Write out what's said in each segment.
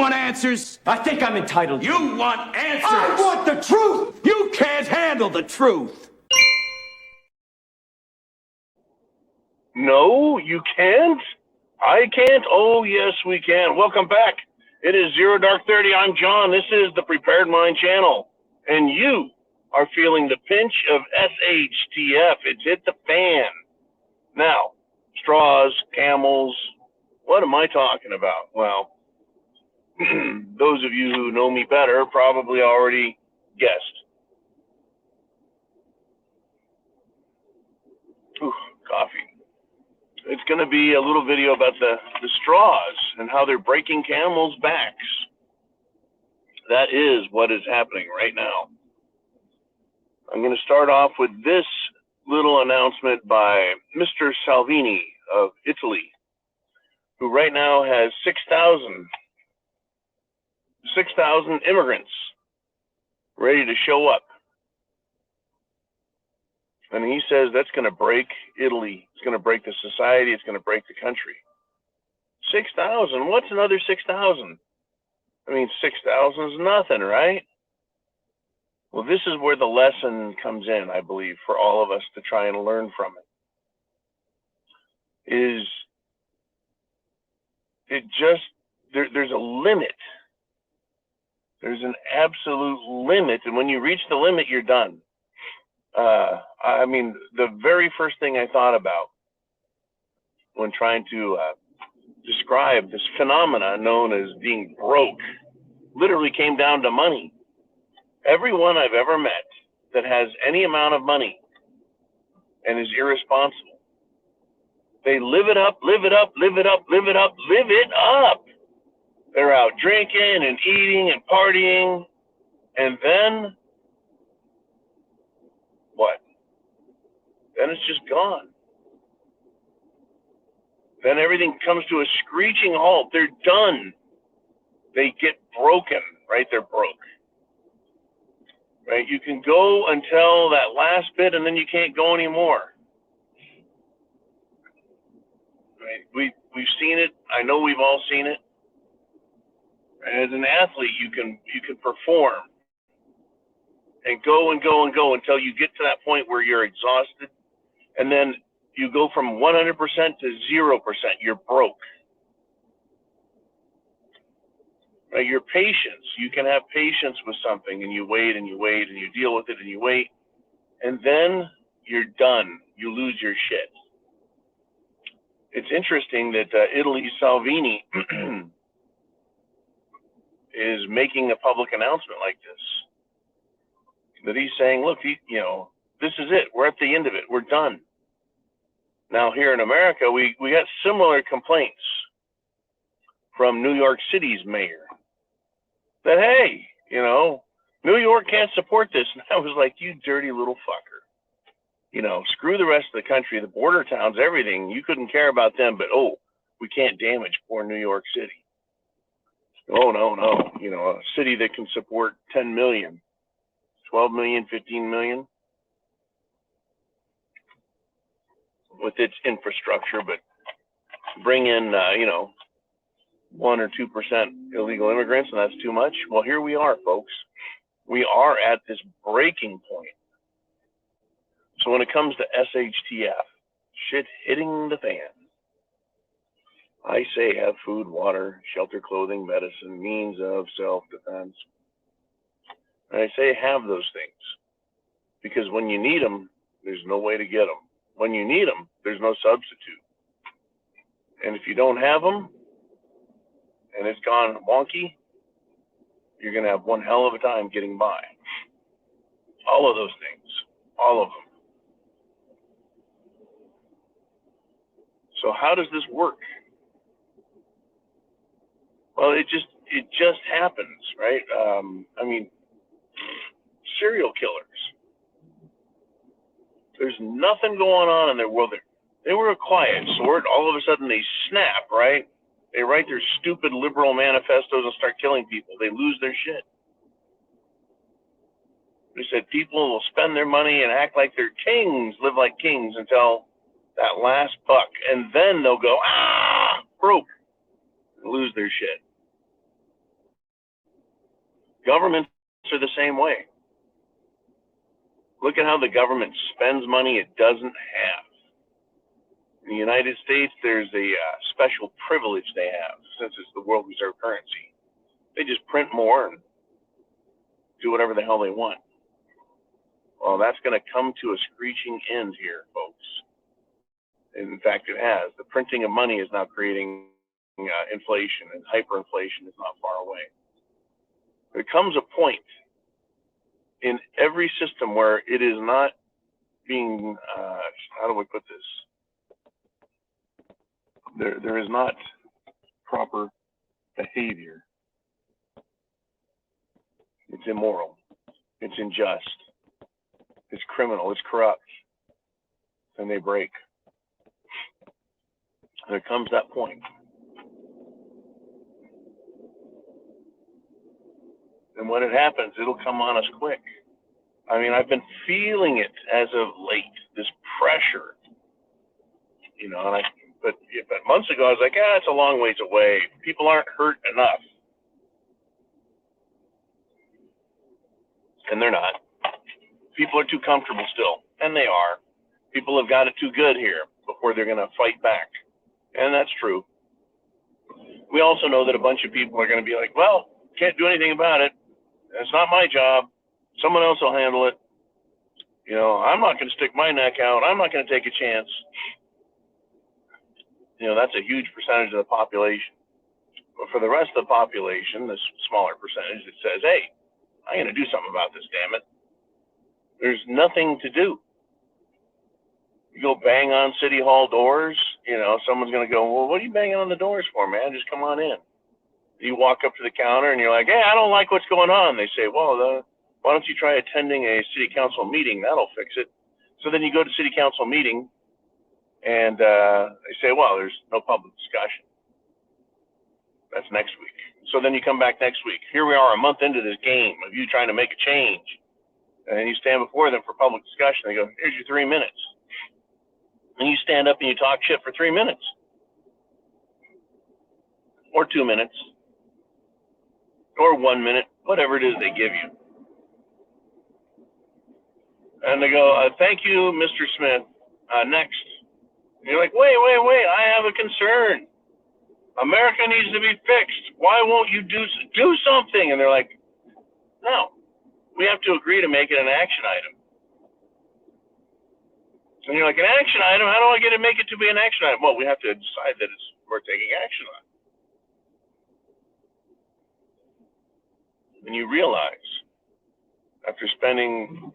want answers? I think I'm entitled. You want answers? I want the truth! You can't handle the truth. No, you can't? I can't? Oh, yes, we can. Welcome back. It is Zero Dark 30. I'm John. This is the Prepared Mind channel. And you are feeling the pinch of SHTF. It's hit the fan. Now, straws, camels, what am I talking about? Well, those of you who know me better probably already guessed. Ooh, coffee. It's going to be a little video about the straws and how they're breaking camels' backs. That is what is happening right now. I'm going to start off with this little announcement by Mr. Salvini of Italy, who right now has 6,000 immigrants ready to show up. And he says that's going to break Italy. It's going to break the society. It's going to break the country. 6,000? What's another 6,000? I mean, 6,000 is nothing, right? Well, this is where the lesson comes in, I believe, for all of us to try and learn from it. There's a limit. There's an absolute limit. And when you reach the limit, you're done. I mean, the very first thing I thought about when trying to describe this phenomena known as being broke literally came down to money. Everyone I've ever met that has any amount of money and is irresponsible, they live it up, live it up, live it up, live it up, live it up. They're out drinking and eating and partying, and then what? Then it's just gone. Then everything comes to a screeching halt. They're done. They get broken, right? They're broke. Right? You can go until that last bit, and then you can't go anymore. Right? We've seen it. I know we've all seen it. As an athlete, you can perform and go and go and go until you get to that point where you're exhausted, and then you go from 100% to 0%. You're broke. Right? Your patience. You can have patience with something, and you wait and you wait and you deal with it and you wait, and then you're done. You lose your shit. It's interesting that Italy's Salvini is making a public announcement like this. That he's saying, look, this is it. We're at the end of it. We're done. Now, here in America, we got similar complaints from New York City's mayor that, hey, New York can't support this. And I was like, you dirty little fucker. Screw the rest of the country, the border towns, everything. You couldn't care about them, but, we can't damage poor New York City. Oh, no. A city that can support 10 million. 12 million, 15 million with its infrastructure, but bring in, 1 or 2% illegal immigrants, and that's too much. Well, here we are, folks. We are at this breaking point. So when it comes to SHTF, shit hitting the fan, I say have food, water, shelter, clothing, medicine, means of self-defense. And I say have those things, because when you need them, there's no way to get them. When you need them, there's no substitute. And if you don't have them, and it's gone wonky, you're going to have one hell of a time getting by. All of those things, all of them. So how does this work? Well, it just happens, right? Serial killers. There's nothing going on in their world. They were a quiet sort. All of a sudden they snap, right? They write their stupid liberal manifestos and start killing people. They lose their shit. They said people will spend their money and act like they're kings, live like kings until that last buck. And then they'll go, broke, and lose their shit. Governments are the same way. Look at how the government spends money it doesn't have. In the United States, there's a special privilege they have, since it's the world reserve currency. They just print more and do whatever the hell they want. Well, that's going to come to a screeching end here, folks. In fact, it has. The printing of money is now creating inflation, and hyperinflation is not far away. There comes a point in every system where it is not being, how do I put this? There is not proper behavior. It's immoral. It's unjust. It's criminal. It's corrupt. And they break. There comes that point. And when it happens, it'll come on us quick. I mean, I've been feeling it as of late, this pressure. You know, but months ago, I was like, it's a long ways away. People aren't hurt enough. And they're not. People are too comfortable still, and they are. People have got it too good here before they're going to fight back. And that's true. We also know that a bunch of people are going to be like, well, can't do anything about it. It's not my job. Someone else will handle it. You know, I'm not going to stick my neck out. I'm not going to take a chance. You know, that's a huge percentage of the population. But for the rest of the population, this smaller percentage that says, hey, I'm going to do something about this, damn it. There's nothing to do. You go bang on City Hall doors, you know, someone's going to go, well, what are you banging on the doors for, man? Just come on in. You walk up to the counter and you're like, hey, I don't like what's going on. They say, well, why don't you try attending a city council meeting? That'll fix it. So then you go to city council meeting and they say, well, there's no public discussion. That's next week. So then you come back next week. Here we are a month into this game of you trying to make a change. And you stand before them for public discussion. They go, here's your 3 minutes. And you stand up and you talk shit for 3 minutes. Or 2 minutes. Or 1 minute. Whatever it is they give you. And they go, thank you, Mr. Smith. Next. And you're like, wait. I have a concern. America needs to be fixed. Why won't you do something? And they're like, no. We have to agree to make it an action item. And you're like, an action item? How do I get to make it to be an action item? Well, we have to decide that we're taking action on it. And you realize, after spending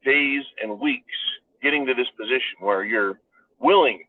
days and weeks getting to this position where you're willing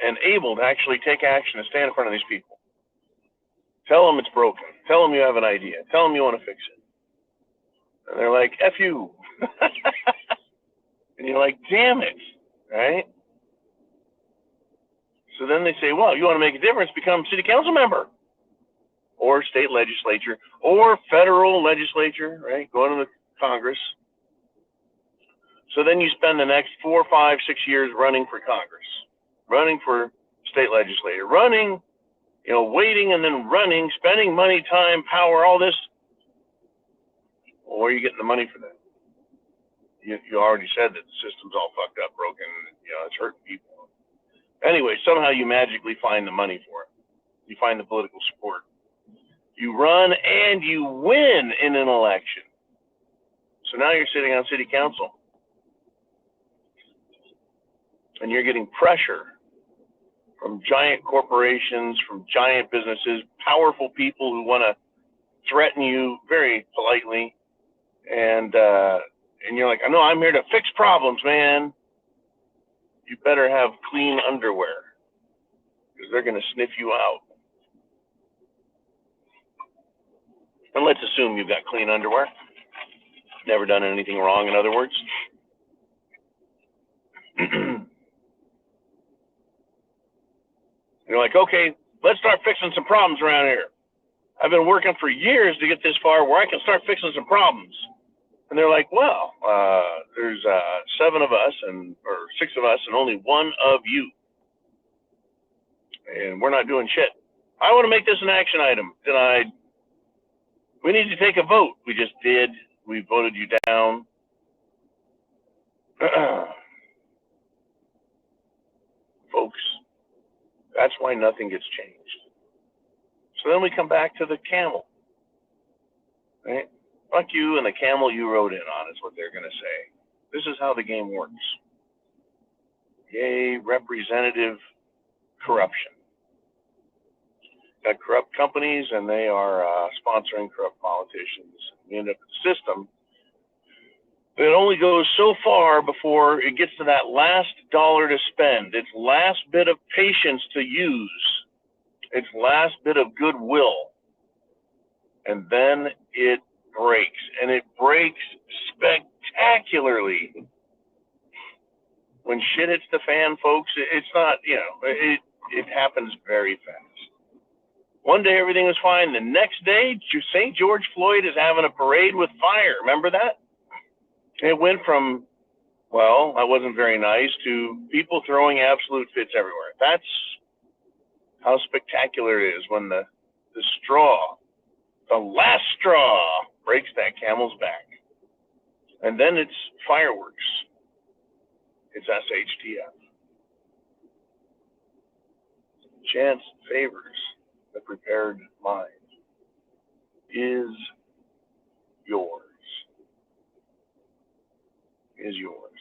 and able to actually take action and stand in front of these people, tell them it's broken, tell them you have an idea, tell them you want to fix it. And they're like, F you. And you're like, damn it, right? So then they say, well, you want to make a difference, become city council member or state legislature or federal legislature, right? Go into the Congress. So then you spend the next 4, 5, 6 years running for Congress, running for state legislature, running, you know, waiting and then running, spending money, time, power, all this. Well, where are you getting the money for that? You already said that the system's all fucked up, broken, you know, it's hurting people. Anyway, somehow you magically find the money for it. You find the political support. You run and you win in an election. So now you're sitting on city council. And you're getting pressure from giant corporations, from giant businesses, powerful people who want to threaten you very politely. And you're like, I know I'm here to fix problems, man. You better have clean underwear because they're going to sniff you out. And let's assume you've got clean underwear. Never done anything wrong, in other words. You're like, okay, let's start fixing some problems around here. I've been working for years to get this far where I can start fixing some problems. And they're like, well, there's 7 of us or 6 of us and only 1 of you. And we're not doing shit. I want to make this an action item. Denied. We need to take a vote. We just did. We voted you down. Folks, that's why nothing gets changed. So then we come back to the camel. Right? Fuck you and the camel you rode in on is what they're going to say. This is how the game works. Yay, representative corruption. Got corrupt companies and they are sponsoring corrupt politicians. We end up with a system that only goes so far before it gets to that last dollar to spend, its last bit of patience to use, its last bit of goodwill, and then it breaks, and it breaks spectacularly. When shit hits the fan, folks, it's not, it happens very fast. One day everything was fine. The next day, St. George Floyd is having a parade with fire. Remember that? It went from, well, that wasn't very nice, to people throwing absolute fits everywhere. That's how spectacular it is when the straw, the last straw, breaks that camel's back. And then it's fireworks. It's SHTF. Chance favors the prepared mind. Is yours. Is yours.